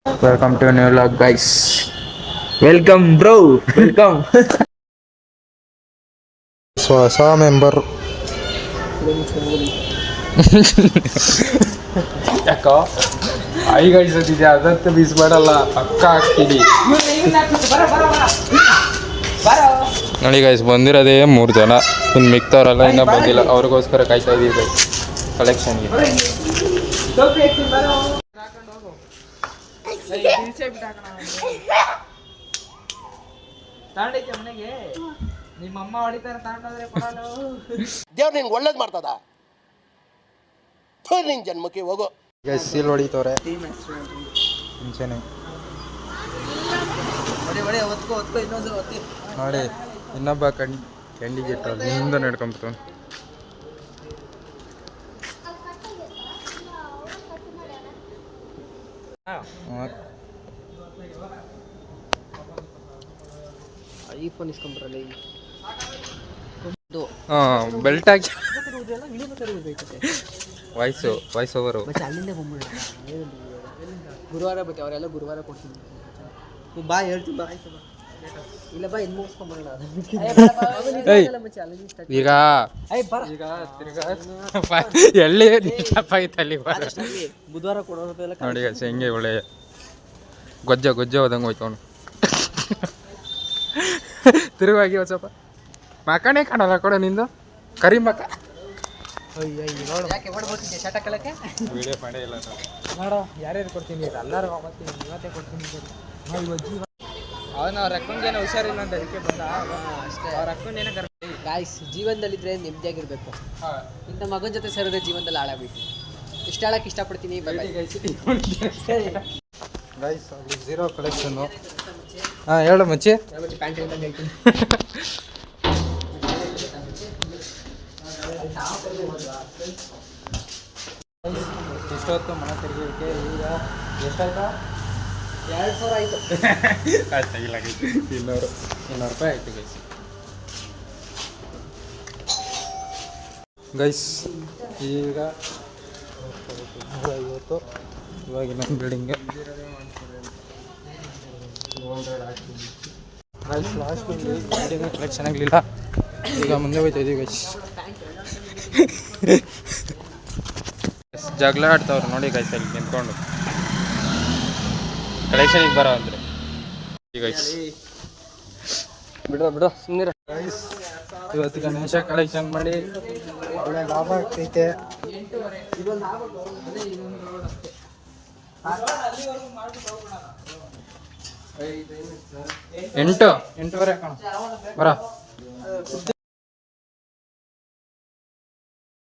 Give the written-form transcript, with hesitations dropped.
Welcome to a new vlog, guys. Welcome, bro. Welcome. ಹೊಸ member ಯಾಕೋ ಐಗೈಸೋದಿದೆ ಅದಂತೂ miss ಮಾಡಲ್ಲ, ಪಕ್ಕ ಹಾಕ್ತೀನಿ. ನೋಡಿ ಗೈಸ್, ಬಂದಿರೋದೇ 3 ಜನ. ಇನ್ನು ಮಿಕ್ತವ್ರಲ್ಲ ಇನ್ನೂ ಬಂದಿಲ್ಲ, ಅವ್ರಿಗೋಸ್ಕರ ಕಾಯ್ತಾ ಇದೀವಿ ಗೈಸ್ ಕಲೆಕ್ಷನ್ಗೆ. ಮನೆಗೆ ನಿಮ್ಮಮ್ಮ ಹೊಡಿತಾರೆ ತಗೊಂಡೋದ್ರೆ ಕೊಡಲ್ಲ. ದೇವ್ರು ನಿನ್ಗೆ ಒಳ್ಳೇದು ಮಾಡ್ತದ. ನಿನ್ ಜನ್ಮಕ್ಕೆ ಹೋಗೋ. ಗೈಸ್ ಸೀಲ್ ಹೊಡಿತವ್ರೆ ಮುಂಚೆನೆ ನೋಡಿ. ಇನ್ನೊಬ್ಬ ಕ್ಯಾಂಡಿಡೇಟ್ ಹಿಂದೆ ನಡ್ಕೊಂಬಿಟ್ಟು ಐಫೋನ್ ಇಸ್ಕೊಂಡ್ಬರಲ್ಲ. ಬೆಲ್ಟ್ ಹಾಕಿ ವಾಯ್ಸ್ ಓವರು. ಅಲ್ಲಿಂದ ಬಂದ್ಬಿಡ. ಗುರುವಾರ ಬಗ್ಗೆ ಅವರೆಲ್ಲ ಗುರುವಾರ ಕೊಡ್ತೀನಿ. ಬಾ ಹೇಳ್ತೀನಿ, ಬಾ ಆಯ್ತು. ಇಲ್ಲ ಬಾ ಇನ್ನು ಮುಗಿಸ್ಕೊಂಬರೋಣ. ಈಗ ಎಲ್ಲಿ ಅಲ್ಲಿ ಬುಧವಾರ ಕೊಡೋದೆಲ್ಲ ನೋಡಿ ಹೆಂಗೆ ಒಳ್ಳೆ ಗೊಜ್ಜ ಹೋದಂಗೆ ಹೋಯ್ತವನು. ತಿರುವಾಗಿ ಒಂದು ಸ್ವಲ್ಪ ಮಕನೇ ಕಾಣಲ್ಲ ಕೊಡ ನಿಂದು ಕರಿ ಮಕ. ಯಾಕೆ ಓಡ್ಬೋತಿದ್ದೆ ಶಾಟ ಕಲಕ್ಕೆ ವಿಡಿಯೋ ಮಾಡೇ ಇಲ್ಲ ನೋಡೋ. ಯಾರ್ಯಾರು ಕೊಡ್ತೀನಿ ಎಲ್ಲರೂ ಅವತ್ತೀನಿ, ಇವತ್ತೇ ಕೊಡ್ತೀನಿ. ಅವನು ಅವ್ರ ಅಕ್ಕಂಗೇನೋ ಹುಷಾರಿಲ್ಲ ಅಂತ ಅದಕ್ಕೆ ಬಂದ ಅಷ್ಟೇ. ಅವ್ರ ಅಕ್ಕಂದೇನೋ ಗಾಯ್ಸ್, ಜೀವನದಲ್ಲಿದ್ದರೆ ನೆಮ್ಮದಿಯಾಗಿರ್ಬೇಕು. ಇಂಥ ಮಗನ ಜೊತೆ ಸೇರಿದ್ರೆ ಜೀವನದಲ್ಲಿ ಹಾಳಾಗಬೇಕು. ಇಷ್ಟ ಹೇಳಕ್ಕೆ ಇಷ್ಟಪಡ್ತೀನಿ. ಗೈಸ್ ಅಲ್ಲಿ 0 ಕಲೆಕ್ಷನ್ನು. ಹಾಂ ಹೇಳು ಮಚ್ಚಿ. ಪ್ಯಾಂಟ್ ಹೇಳ್ದಂಗೆ ಹೇಳ್ತೀನಿ. ಇಷ್ಟೊತ್ತು ಮನೆ ತೆರಿಗೆ ಈಗ ಎಷ್ಟಾಯ್ತಾ? 2000 ಆಯಿತು. $200 ರೂಪಾಯಿ ಆಯ್ತು ಗೈಸ್. ಗೈಸ್ ಈಗ 150 ಇವಾಗಿನ ಬಿಲ್ಡಿಂಗ್ಗೆ ಗೈಸ್ ಲಾಸ್ಟ್ ಬಿಲ್ಡಿಂಗ್ ಕಲೆಕ್ಷನ್ ಆಗಲಿಲ್ಲ. ಈಗ ಮುಂದೆ ಹೋಯ್ತಾ ಇದೀವಿ ಗೈಸ್. ಜಗಳ ಆಡ್ತಾವ್ರು ನೋಡಿ ಗೈಸ್ ಅಲ್ಲಿ ನಿಂತ್ಕೊಂಡು ಕಲೆಕ್ಷನಿಗೆ ಬರೋ ಅಂದರೆ. ಈಗ ಬಿಡು ಸುಮ್ಮನೆ. ಗೈಸ್ ಇವತ್ತು ಗಣೇಶ ಕಲೆಕ್ಷನ್ ಮಾಡಿ ಒಳ್ಳೆ ಲಾಭ ಆಗ್ತೈತೆ. ಎಂಟೂವರೆ ಕಣ ಬರ.